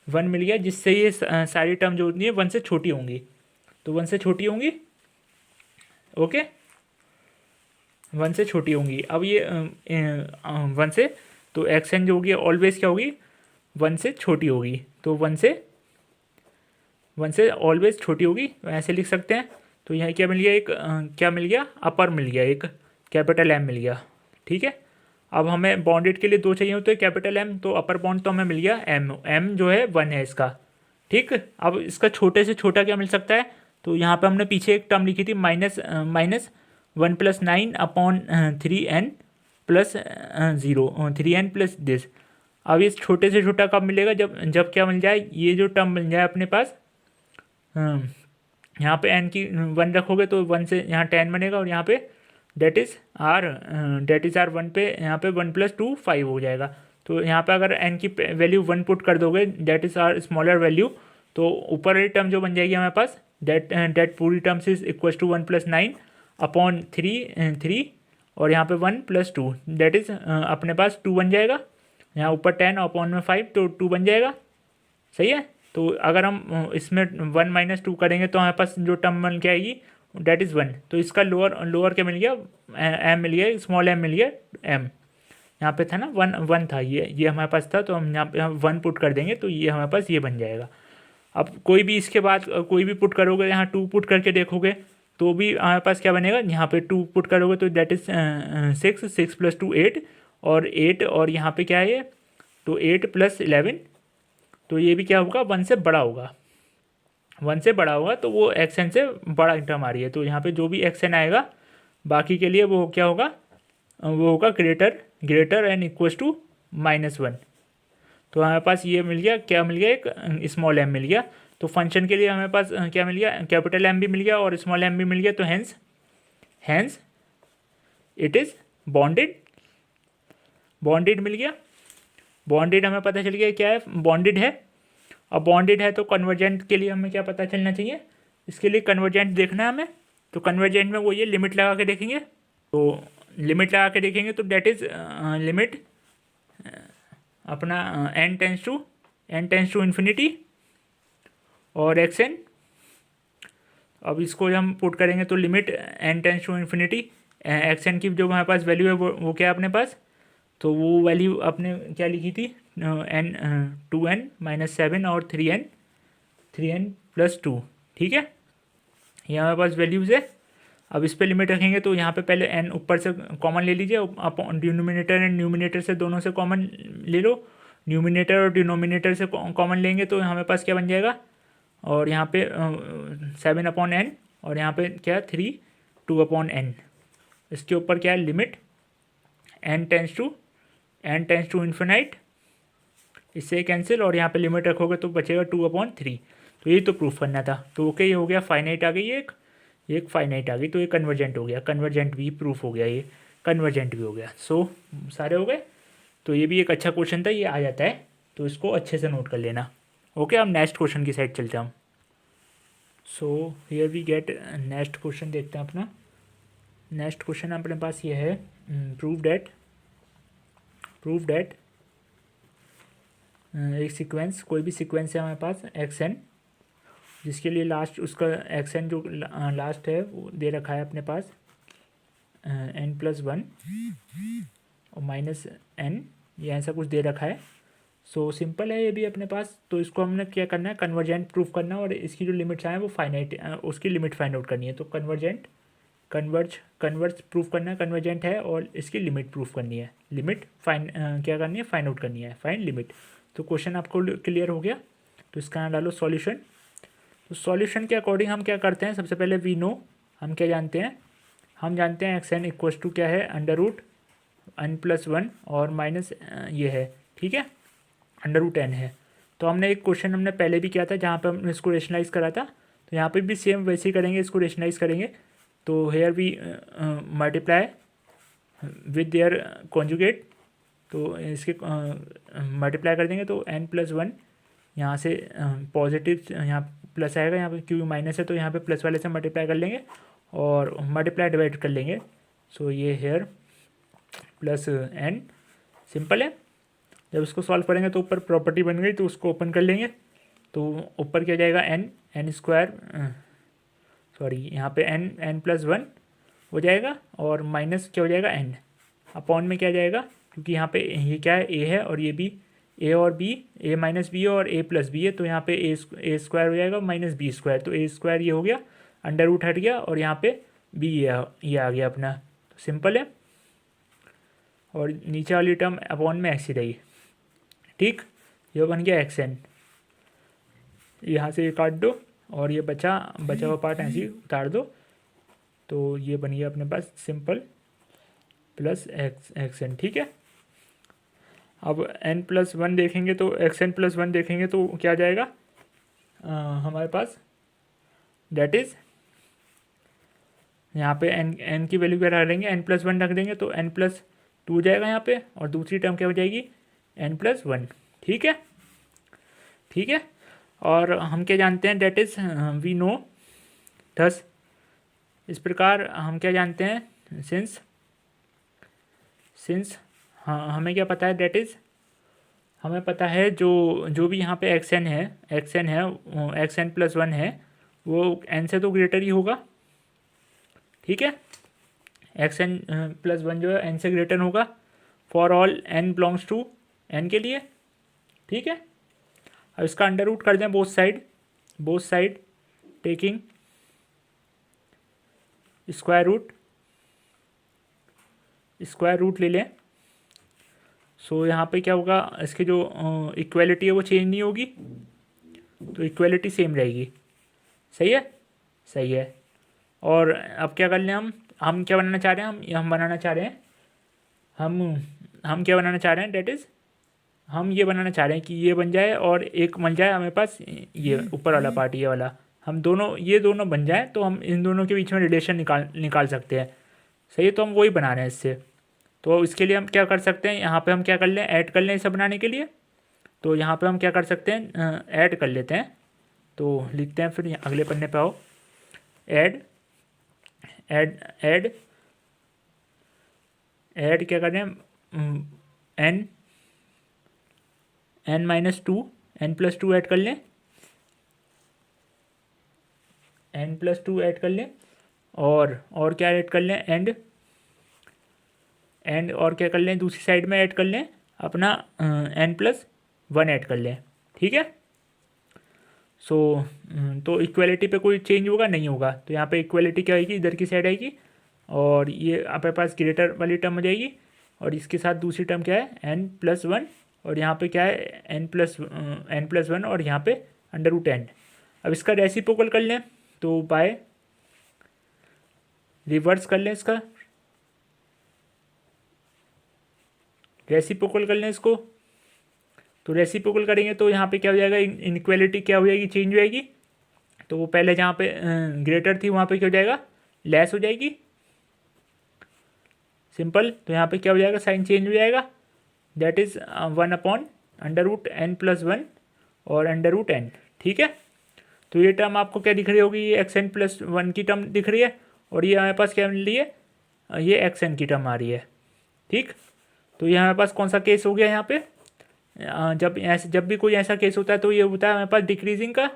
1 मिल गया, जिससे ये सारी टर्म जो होती है 1 से छोटी होंगी, तो 1 से छोटी होंगी, ओके, 1 से छोटी होंगी। अब ये 1 से, तो xn जो होगी ऑलवेज क्या होगी, 1 से छोटी होगी, तो 1 से ऑलवेज छोटी होगी, ऐसे लिख सकते हैं। तो यहाँ क्या मिल गया, एक क्या मिल गया, अपर मिल गया, एक कैपिटल M मिल गया। ठीक है। अब हमें बाउंडेड के लिए 2 चाहिए होते हैं कैपिटल M, तो अपर बाउंड तो हमें मिल गया m जो है 1 है इसका। ठीक। अब इसका छोटे से छोटा क्या मिल सकता है, तो यहाँ पे हमने पीछे एक टर्म लिखी थी minus 1 plus 9 upon 3n plus 0, 3n plus this. अब इस छोटे से छोटा कब मिलेगा, जब क्या मिल जाए, ये जो टर्म मिल जाए अपने पास, यहाँ पे n की 1 रखोगे तो 1 से यहाँ 10 बनेगा, और यहाँ पे डेट इज़ आर 1 पे, यहाँ पे 1 प्लस 2 5 हो जाएगा। तो यहाँ पे अगर n की वैल्यू 1 पुट कर दोगे, that is our smaller value, तो ऊपर वाली टर्म जो बन जाएगी हमारे पास, डेट पूरी टर्म से इक्वल टू 1 प्लस 9 अपॉन 3 और यहाँ पे 1 प्लस 2, डेट इज़ अपने पास 2 बन जाएगा, यहाँ ऊपर 10 अपॉन में 5, तो 2 बन जाएगा। सही है। तो अगर हम इसमें 1 माइनस 2 करेंगे तो हमारे पास जो टर्म बन के आएगी डेट इज़ 1, तो इसका लोअर क्या मिल गया, m मिल गया, स्मॉल m मिल गया, m यहाँ पे था ना 1 था, ये हमारे पास था, तो हम यहाँ पे 1 पुट कर देंगे तो ये हमारे पास ये बन जाएगा। अब कोई भी इसके बाद कोई भी पुट करोगे, यहाँ 2 पुट करके देखोगे तो भी हमारे पास क्या बनेगा, यहाँ पे 2 पुट करोगे तो डेट इज़ 6 प्लस 2 8, और 8 और यहाँ पे क्या है, तो 8 प्लस 11, तो ये भी क्या होगा, 1 से बड़ा होगा। 1 से बड़ा होगा तो वो एक्स एन से बड़ा टर्म आ रही है, तो यहाँ पे जो भी एक्स एन आएगा बाकी के लिए वो क्या होगा, वो होगा ग्रेटर एन इक्वल्स टू -1। तो हमारे पास ये मिल गया, क्या मिल गया, एक स्मॉल एम मिल गया। तो फंक्शन के लिए हमारे पास क्या मिल गया, कैपिटल एम भी मिल गया और स्मॉल एम भी मिल गया। तो हैंस इट इज़ बॉन्डेड मिल गया। बॉन्डेड हमें पता चल गया क्या है, बॉन्डेड है। अब बॉन्डेड है तो कन्वर्जेंट के लिए हमें क्या पता चलना चाहिए, इसके लिए कन्वर्जेंट देखना है हमें। तो कन्वर्जेंट में वो ये लिमिट लगा के देखेंगे। तो लिमिट लगा के देखेंगे तो डेट इज़ लिमिट अपना n टेंस टू इन्फिनिटी और एक्स एन। अब इसको हम पुट करेंगे तो limit n tends to infinity, x n की जो हमारे पास वैल्यू है वो क्या है अपने पास, तो वो वैल्यू आपने क्या लिखी थी, n 2n-7 और 3n+2। ठीक है, ये हमारे पास वैल्यूज़ है। अब इस पर लिमिट रखेंगे तो यहाँ पे पहले n ऊपर से कॉमन ले लीजिए, डिनोमिनेटर एंड न्यूमिनेटर से दोनों से कॉमन ले लो। न्यूमिनेटर और डिनोमिनेटर से कॉमन लेंगे तो हमारे पास क्या बन जाएगा, और यहाँ पे 7/n और यहाँ पे क्या 2/n। इसके ऊपर क्या है limit n tends to infinite, इससे कैंसिल, और यहाँ पे लिमिट रखोगे तो बचेगा 2/3। तो यही तो प्रूफ करना था। तो ओके, ये हो गया, फाइनाइट आ गई एक फाइनाइट आ गई, तो ये कन्वर्जेंट हो गया, कन्वर्जेंट भी प्रूफ हो गया, ये कन्वर्जेंट भी हो गया। सो सारे हो गए। तो ये भी एक अच्छा क्वेश्चन था, ये आ जाता है, तो इसको अच्छे से नोट कर लेना। ओके, अब नेक्स्ट क्वेश्चन की साइड चलते हैं हम। So here we get next question, देखते हैं अपना नेक्स्ट क्वेश्चन अपने पास ये है, प्रूव डैट एक सीक्वेंस, कोई भी सीक्वेंस है हमारे पास एक्स एन, जिसके लिए लास्ट उसका एक्स एन जो लास्ट है वो दे रखा है अपने पास n+1 और -n, ये ऐसा कुछ दे रखा है। सो सिंपल है ये भी अपने पास। तो इसको हमने क्या करना है, कन्वर्जेंट प्रूफ करना है, और इसकी जो लिमिट्स आए वो फाइनाइट, उसकी लिमिट फाइंड आउट करनी है। तो कन्वर्ज प्रूफ करना है, कन्वर्जेंट है, और इसकी लिमिट प्रूफ करनी है, लिमिट क्या करनी है, फाइंड आउट करनी है, फाइंड लिमिट। तो क्वेश्चन आपको क्लियर हो गया। तो इसका नाम डालो सॉल्यूशन। तो सॉल्यूशन के अकॉर्डिंग हम क्या करते हैं, सबसे पहले वी नो, हम क्या जानते हैं, हम जानते हैं एक्स एन इक्वल्स टू क्या है, √n+1 और माइनस ये है, ठीक है, √n है। तो हमने एक क्वेश्चन हमने पहले भी किया था जहाँ पे हमने इसको रेशनलाइज करा था, तो यहाँ पे भी सेम वैसे ही करेंगे, इसको रेशनलाइज करेंगे। तो here we multiply with their conjugate, तो इसके मल्टीप्लाई कर देंगे तो n+1 यहाँ से पॉजिटिव, यहाँ प्लस आएगा, यहाँ पे क्योंकि माइनस है तो यहाँ पे प्लस वाले से मल्टीप्लाई कर लेंगे और मल्टीप्लाई डिवाइड कर लेंगे। सो ये हेयर +n, सिंपल है। जब इसको सॉल्व करेंगे तो ऊपर प्रॉपर्टी बन गई, तो उसको ओपन कर लेंगे। तो ऊपर क्या जाएगा, सॉरी यहाँ पे n+1 हो जाएगा, और माइनस क्या हो जाएगा n, अपॉन में क्या जाएगा, क्योंकि यहाँ पे ये क्या है, a है और ये भी a और b, a-b और a+b है, तो यहाँ पे a स्क्वायर हो जाएगा -b²। तो a² ये हो गया, अंडर रूट हट गया, और यहाँ पे b ये आ गया अपना। तो सिंपल है, और नीचे वाली टर्म अपॉन में x ही रही, ठीक। ये बन गया एक्स एन, यहाँ से ये काट दो और ये बचा हुआ पार्ट ऐसे ही उतार दो। तो ये बन गया अपने पास सिंपल प्लस एक्स एन, ठीक है। अब n+1 देखेंगे तो xn+1 देखेंगे तो क्या आ जाएगा हमारे पास, दैट इज़ यहाँ पे n की वैल्यू क्या रख देंगे, n+1 रख देंगे तो n+2 हो जाएगा यहाँ पे, और दूसरी टर्म क्या हो जाएगी, n+1, ठीक है, ठीक है। और हम क्या जानते हैं, that is we know, thus इस प्रकार हम क्या जानते हैं, सिंस हमें क्या पता है, दैट इज़ हमें पता है जो भी यहाँ पे एक्स एन है, xn+1 है, वो n से तो ग्रेटर ही होगा, ठीक है। xn+1 जो है n से ग्रेटर होगा for all n belongs to n के लिए, ठीक है। अब इसका अंडर रूट कर दें both side taking square root ले लें। सो यहाँ पे क्या होगा, इसकी जो इक्वालिटी है वो चेंज नहीं होगी, तो इक्वालिटी सेम रहेगी, सही है, सही है। और अब क्या कर लें हम क्या बनाना चाह रहे हैं, हम बनाना चाह रहे हैं, हम क्या बनाना चाह रहे हैं, डेट इज़ हम ये बनाना चाह रहे हैं कि ये बन जाए और एक बन जाए हमारे पास ये ऊपर वाला पार्ट, ये वाला। हम दोनों, ये दोनों बन जाए तो हम इन दोनों के बीच में रिलेशन निकाल सकते हैं। सही है, तो हम वही बना रहे हैं इससे। तो इसके लिए हम क्या कर सकते हैं, यहाँ पे हम क्या कर लें, ऐड कर लें इसे बनाने के लिए। तो यहाँ पे हम क्या कर सकते हैं, ऐड कर लेते हैं। तो लिखते हैं, फिर अगले पन्ने पे आओ, ऐड ऐड ऐड ऐड क्या कर रहे हैं, n-2 n+2 ऐड कर लें, n+2 ऐड कर लें। और क्या ऐड कर लें, एंड और क्या कर लें, दूसरी साइड में ऐड कर लें अपना n+1 ऐड कर लें। ठीक है। सो तो इक्वलिटी पे कोई चेंज होगा नहीं होगा, तो यहाँ पे इक्वलिटी क्या आएगी, इधर की साइड आएगी, और ये आपके पास ग्रेटर वाली टर्म हो जाएगी, और इसके साथ दूसरी टर्म क्या है, n+1, और यहाँ पे क्या है, n+1, और यहाँ पे √n। अब इसका रेसिप्रोकल कर लें, तो बाय रिवर्स कर लें, इसका रेसिप्रोकल कर लें इसको। तो रेसिप्रोकल करेंगे तो यहाँ पे क्या हो जाएगा, इनइक्वालिटी क्या हो जाएगी, चेंज हो जाएगी। तो वो पहले जहाँ पे ग्रेटर थी वहाँ पे क्या हो जाएगा, लेस हो जाएगी, सिंपल। तो यहाँ पे क्या हो जाएगा, साइन चेंज हो जाएगा, दैट इज़ 1/(n+1) और √n। ठीक है। तो ये टर्म आपको क्या दिख रही होगी, ये xn+1 की टर्म दिख रही है, और ये हमारे पास क्या मिल रही है, ये xn की टर्म आ रही है। ठीक। तो ये हमारे पास कौन सा केस हो गया यहाँ पे, जब भी कोई ऐसा केस होता है तो ये होता है हमारे पास डिक्रीजिंग का।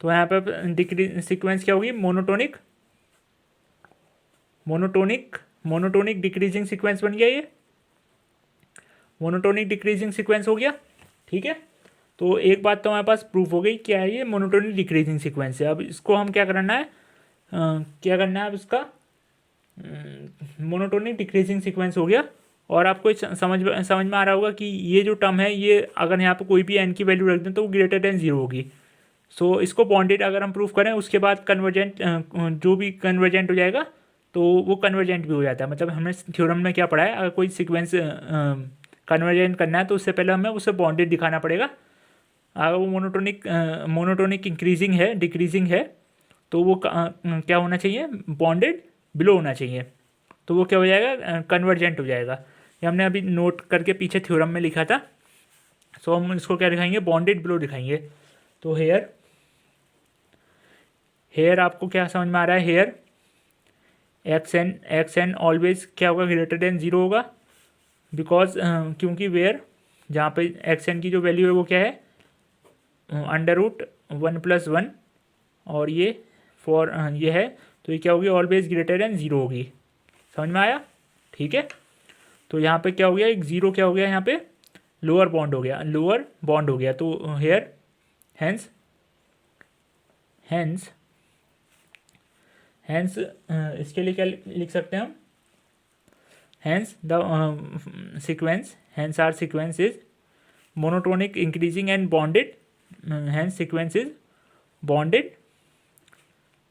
तो यहाँ पे डिक्रीज सीक्वेंस क्या होगी, मोनोटोनिक डिक्रीजिंग सीक्वेंस बन गया, ये मोनोटोनिक डिक्रीजिंग सीक्वेंस हो गया। ठीक है। तो एक बात तो हमारे पास प्रूफ हो गई, क्या है ये, मोनोटोनिक डिक्रीजिंग सीक्वेंस है। अब इसको हम क्या करना है, अब इसका मोनोटोनिक डिक्रीजिंग सीक्वेंस हो गया। और आपको समझ में आ रहा होगा कि ये जो टर्म है, ये अगर यहाँ पे कोई भी n की वैल्यू रख दें तो वो ग्रेटर देन 0 होगी। सो इसको बॉन्डेड अगर हम प्रूफ करें, उसके बाद कन्वर्जेंट, जो भी कन्वर्जेंट हो जाएगा तो वो कन्वर्जेंट भी हो जाता है। मतलब हमने थ्योरम में क्या पढ़ा है, अगर कोई सीक्वेंस कन्वर्जेंट करना है तो उससे पहले हमें उसे बॉन्डेड दिखाना पड़ेगा। अगर वो मोनोटोनिक इंक्रीजिंग है, डिक्रीजिंग है, तो वो क्या होना चाहिए, बॉन्डेड बिलो होना चाहिए। तो वो क्या हो जाएगा, कन्वर्जेंट हो जाएगा। ये हमने अभी नोट करके पीछे थ्योरम में लिखा था। सो हम इसको क्या दिखाएंगे, बॉन्डेड बिलो दिखाएंगे। तो हेयर आपको क्या समझ में आ रहा है, हेयर एक्स एन ऑलवेज क्या होगा, ग्रेटर देन 0 होगा, बिकॉज क्योंकि वेयर जहाँ पे एक्स एन की जो वैल्यू है वो क्या है, √1+1, और ये ये है, तो ये क्या होगी, ऑलवेज ग्रेटर देन 0 होगी। समझ में आया। ठीक है। तो यहाँ पे क्या हो गया, एक 0 क्या हो गया, यहाँ पे लोअर बॉन्ड हो गया। तो हेयर हैंस इसके लिए क्या लिख सकते हैं हम, hence our sequence is monotonic increasing and bounded, hence sequence is bounded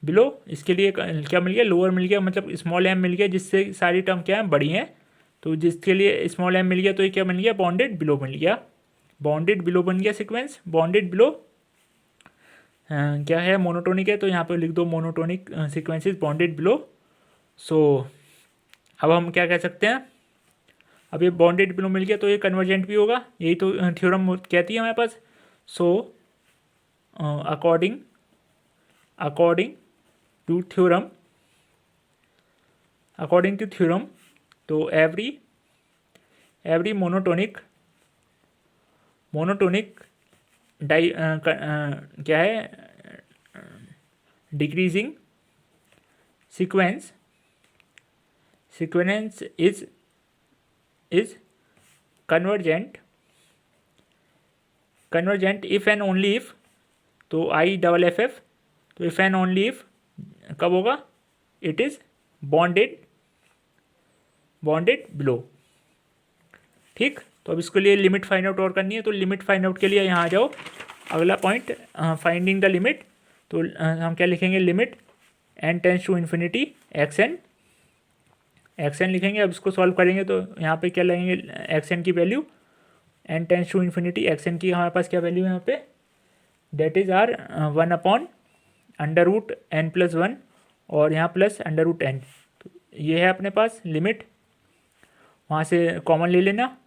below. इसके लिए क्या मिल गया, लोअर मिल गया, मतलब स्मॉल m मिल गया, जिससे सारी टर्म क्या है, बड़ी हैं। तो जिसके लिए स्मॉल m मिल गया, तो ये क्या मिल गया, बॉन्डेड बिलो मिल गया, बॉन्डेड बिलो बन गया सीक्वेंस, बॉन्डेड बिलो क्या है, मोनोटोनिक है, तो यहाँ पे लिख दो मोनोटोनिक सीक्वेंसेस बॉन्डेड बिलो। सो अब हम क्या कह सकते हैं, अब ये बॉन्डेड बिलो मिल गया तो ये कन्वर्जेंट भी होगा, यही तो थ्योरम कहती है हमारे पास। सो अकॉर्डिंग टू थ्योरम, तो एवरी मोनोटोनिक क्या है, decreasing sequence is convergent if and only if, तो IFF, तो इफ एंड ओनली इफ कब होगा, इट इज बॉन्डेड बिलो। ठीक। तो अब इसके लिए लिमिट फाइंड आउट और करनी है, तो लिमिट फाइंड आउट के लिए यहाँ आ जाओ, अगला पॉइंट फाइंडिंग द लिमिट। तो हम क्या लिखेंगे, limit n tends to infinity x n लिखेंगे। अब इसको सॉल्व करेंगे तो यहाँ पे क्या लगेंगे, एक्स एन की value n tends to infinity x n की हमारे पास क्या वैल्यू है यहाँ पे, डेट इज़ आर 1/√n+1 और यहाँ प्लस √n। तो ये है अपने पास लिमिट, वहाँ से कॉमन ले लेना।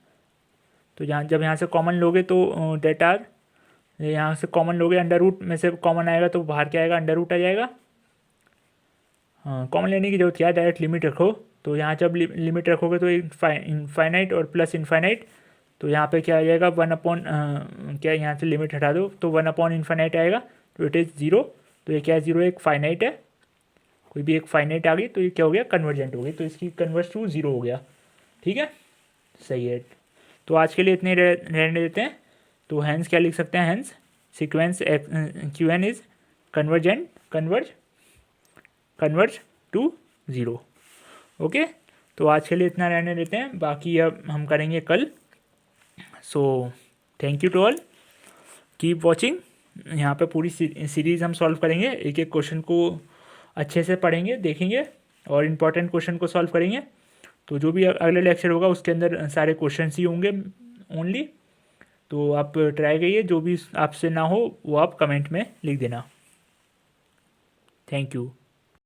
तो जब यहाँ से कॉमन लोगे तो डेट आर, यहाँ से कॉमन लोगे अंडर रूट में से कॉमन आएगा तो बाहर क्या आएगा, अंडर रूट आ जाएगा। हाँ, कॉमन लेने की जरूरत क्या है, डायरेक्ट लिमिट रखो। तो यहाँ जब लिमिट रखोगे तो इनफाइनाइट और प्लस इनफाइनाइट, तो यहाँ पे क्या आ जाएगा, 1/, क्या यहाँ से लिमिट हटा दो तो 1/∞ आएगा, तो इट इज़ 0। तो ये क्या है, 0 एक फाइनाइट है, कोई भी एक फाइनाइट आ गई तो ये क्या हो गया, कन्वर्जेंट हो गई, तो इसकी कन्वर्स टू 0 हो गया। ठीक है, सही है। तो आज के लिए इतने रहने देते हैं। तो हैंस क्या लिख सकते हैं, hence sequence q n is converge to 0। Okay, तो आज के लिए इतना रहने देते हैं, बाकी अब हम करेंगे कल। So thank you to all, keep watching. यहाँ पे पूरी सीरीज़ हम सॉल्व करेंगे, एक एक क्वेश्चन को अच्छे से पढ़ेंगे, देखेंगे और इम्पॉर्टेंट क्वेश्चन को सॉल्व करेंगे। तो जो भी अगला लेक्चर होगा उसके अंदर सारे क्वेश्चंस ही होंगे ओनली। तो आप ट्राई करिए, जो भी आपसे ना हो वो आप कमेंट में लिख देना। Thank you.